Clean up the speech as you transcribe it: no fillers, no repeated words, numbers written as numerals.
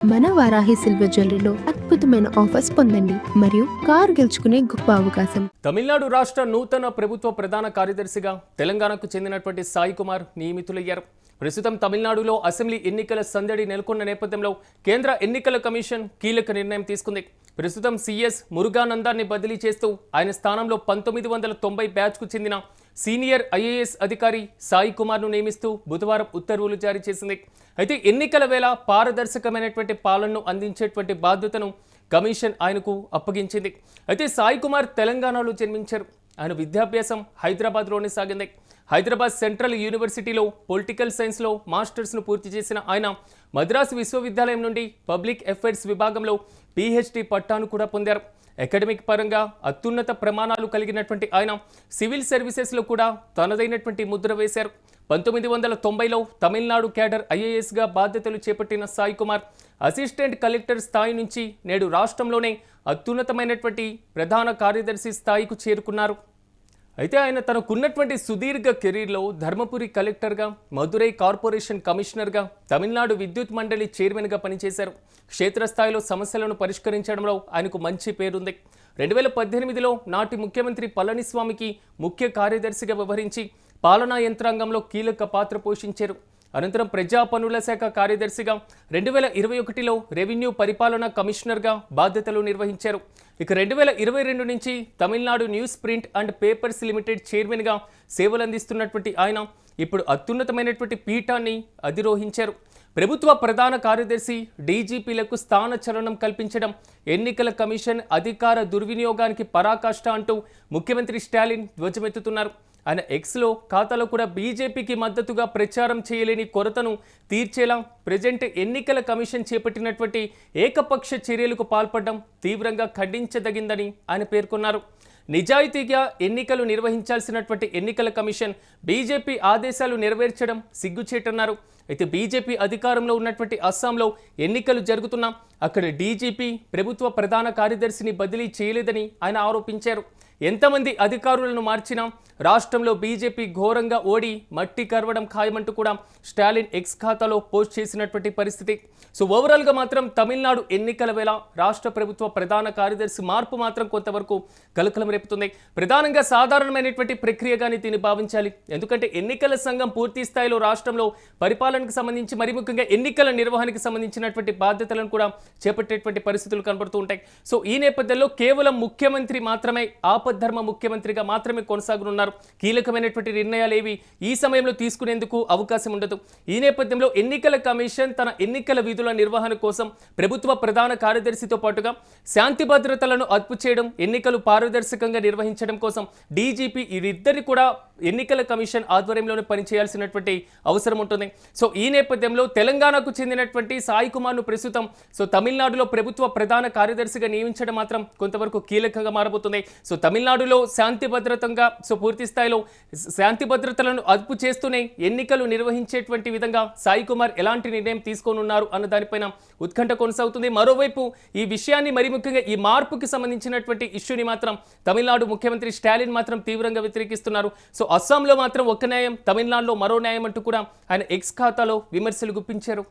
మన వారాహి సిల్వర్ జ్యువెలరీలో అద్భుతమైన ఆఫర్స్ పొందండి మరియు కారు గెలుచుకునే గొప్ప అవకాశం. తమిళనాడు రాష్ట్ర నూతన ప్రభుత్వ ప్రధాన కార్యదర్శిగా తెలంగాణకు చెందినటువంటి సాయి కుమార్ నియమితులయ్యారు. ప్రస్తుతం తమిళనాడులో అసెంబ్లీ ఎన్నికల సందడి నెలకొన్న నేపథ్యంలో కేంద్ర ఎన్నికల కమిషన్ కీలక నిర్ణయం తీసుకుంది. ప్రస్తుతం సీఎస్ మురుగానందాన్ని బదిలీ చేస్తూ ఆయన స్థానంలో 1990 బ్యాచ్కు చెందిన సీనియర్ ఐఏఎస్ అధికారి సాయి కుమార్ను నియమిస్తూ బుధవారం ఉత్తర్వులు జారీ చేసింది. అయితే ఎన్నికల వేళ పారదర్శకమైనటువంటి పాలనను అందించేటువంటి బాధ్యతను కమిషన్ ఆయనకు అప్పగించింది. అయితే సాయి కుమార్ తెలంగాణలో జన్మించారు. ఆయన విద్యాభ్యాసం హైదరాబాద్లోనే సాగింది. హైదరాబాద్ సెంట్రల్ యూనివర్సిటీలో పొలిటికల్ సైన్స్లో మాస్టర్స్ను పూర్తి చేసిన ఆయన మద్రాసు విశ్వవిద్యాలయం నుండి పబ్లిక్ అఫైర్స్ విభాగంలో పీహెచ్డీ పట్టాను కూడా పొందారు. అకాడమిక్ పరంగా అత్యున్నత ప్రమాణాలు కలిగినటువంటి ఆయన సివిల్ సర్వీసెస్లో కూడా తనదైనటువంటి ముద్ర వేశారు. 1990లో తమిళనాడు క్యాడర్ ఐఏఎస్గా బాధ్యతలు చేపట్టిన సాయి కుమార్ అసిస్టెంట్ కలెక్టర్ స్థాయి నుంచి నేడు రాష్ట్రంలోనే అత్యున్నతమైనటువంటి ప్రధాన కార్యదర్శి స్థాయికి చేరుకున్నారు. అయితే ఆయన తనకున్నటువంటి సుదీర్ఘ కెరీర్లో ధర్మపురి కలెక్టర్గా, మదురై కార్పొరేషన్ కమిషనర్గా, తమిళనాడు విద్యుత్ మండలి చైర్మన్గా పనిచేశారు. క్షేత్రస్థాయిలో సమస్యలను పరిష్కరించడంలో ఆయనకు మంచి పేరుంది. 2018లో నాటి ముఖ్యమంత్రి పళనిస్వామికి ముఖ్య కార్యదర్శిగా వ్యవహరించి పాలనా యంత్రాంగంలో కీలక పాత్ర పోషించారు. అనంతరం ప్రజా పనుల శాఖ కార్యదర్శిగా 2021లో రెవెన్యూ పరిపాలనా కమిషనర్గా బాధ్యతలు నిర్వహించారు. ఇక 2022 నుంచి Tamil Nadu news print and papers limited చైర్మన్గా సేవలందిస్తున్నటువంటి ఆయన ఇప్పుడు అత్యున్నతమైనటువంటి పీఠాన్ని అధిరోహించారు. ప్రభుత్వ ప్రధాన కార్యదర్శి, డీజీపీలకు స్థాన చలనం కల్పించడం ఎన్నికల కమిషన్ అధికార దుర్వినియోగానికి పరాకాష్ట అంటూ ముఖ్యమంత్రి స్టాలిన్ ధ్వజమెత్తుతున్నారు. ఆయన ఎక్స్లో ఖాతాలో కూడా బీజేపీకి మద్దతుగా ప్రచారం చేయలేని కొరతను తీర్చేలా ప్రజెంట్ ఎన్నికల కమిషన్ చేపట్టినటువంటి ఏకపక్ష చర్యలకు పాల్పడడం తీవ్రంగా ఖండించదగిందని ఆయన పేర్కొన్నారు. నిజాయితీగా ఎన్నికలు నిర్వహించాల్సినటువంటి ఎన్నికల కమిషన్ బీజేపీ ఆదేశాలు నెరవేర్చడం సిగ్గుచేటన్నారు. అయితే బీజేపీ అధికారంలో ఉన్నటువంటి అస్సాంలో ఎన్నికలు జరుగుతున్నా అక్కడ డీజీపీ ప్రభుత్వ ప్రధాన కార్యదర్శిని బదిలీ చేయలేదని ఆయన ఆరోపించారు. ఎంతమంది అధికారులను మార్చినా రాష్ట్రంలో బీజేపీ ఘోరంగా ఓడి మట్టి కరవడం ఖాయమంటూ కూడా స్టాలిన్ ఎక్స్ ఖాతాలో పోస్ట్ చేసినటువంటి పరిస్థితి. సో ఓవరాల్గా మాత్రం తమిళనాడు ఎన్నికల వేళ రాష్ట్ర ప్రభుత్వ ప్రధాన కార్యదర్శి మార్పు మాత్రం కొంతవరకు కలకలం రేపుతుంది. ప్రధానంగా సాధారణమైనటువంటి ప్రక్రియగానే దీన్ని భావించాలి. ఎందుకంటే ఎన్నికల సంఘం పూర్తి స్థాయిలో రాష్ట్రంలో పరిపాలనకు సంబంధించి మరి ముఖ్యంగా ఎన్నికల నిర్వహణకు సంబంధించినటువంటి బాధ్యతలను కూడా చేపట్టేటువంటి పరిస్థితులు కనబడుతూ ఉంటాయి. సో ఈ నేపథ్యంలో కేవలం ముఖ్యమంత్రి మాత్రమే ఆపద్ధర్మ ముఖ్యమంత్రిగా మాత్రమే కొనసాగనున్నారు. కీలకమైనటువంటి నిర్ణయాలు ఏవి ఈ సమయంలో తీసుకునేందుకు అవకాశం ఉండదు. ఈ నేపథ్యంలో ఎన్నికల కమిషన్ తన ఎన్నికల విధుల నిర్వహణ కోసం ప్రభుత్వ ప్రధాన కార్యదర్శితో పాటుగా శాంతి భద్రతలను అదుపు చేయడం, ఎన్నికలు పారదర్శకంగా నిర్వహించడం కోసం డీజీపీ వీరిద్దరి కూడా ఎన్నికల కమిషన్ ఆధ్వర్యంలోనే పనిచేయాల్సినటువంటి అవసరం ఉంటుంది. సో ఈ నేపథ్యంలో తెలంగాణకు చెందినటువంటి సాయి కుమార్ను ప్రస్తుతం తమిళనాడులో ప్రభుత్వ ప్రధాన కార్యదర్శిగా నియమించడం మాత్రం కొంతవరకు కీలకంగా మారబోతుంది. సో తమిళనాడులో శాంతి భద్రతంగా పూర్తి స్థాయిలో శాంతి భద్రతలను అదుపు చేస్తూనే ఎన్నికలు నిర్వహించేటువంటి విధంగా సాయి కుమార్ ఎలాంటి నిర్ణయం తీసుకోనున్నారు అన్న దానిపైన ఉత్కంఠ కొనసాగుతుంది. మరోవైపు ఈ విషయాన్ని మరి ముఖ్యంగా ఈ మార్పుకి సంబంధించినటువంటి ఇష్యూని మాత్రం తమిళనాడు ముఖ్యమంత్రి స్టాలిన్ మాత్రం తీవ్రంగా వ్యతిరేకిస్తున్నారు. సో అస్సాంలో మాత్రం ఒక న్యాయం, తమిళనాడులో మరో న్యాయం అంటూ కూడా ఆయన ఎక్స్ ఖాతాలో విమర్శలు గుప్పించారు.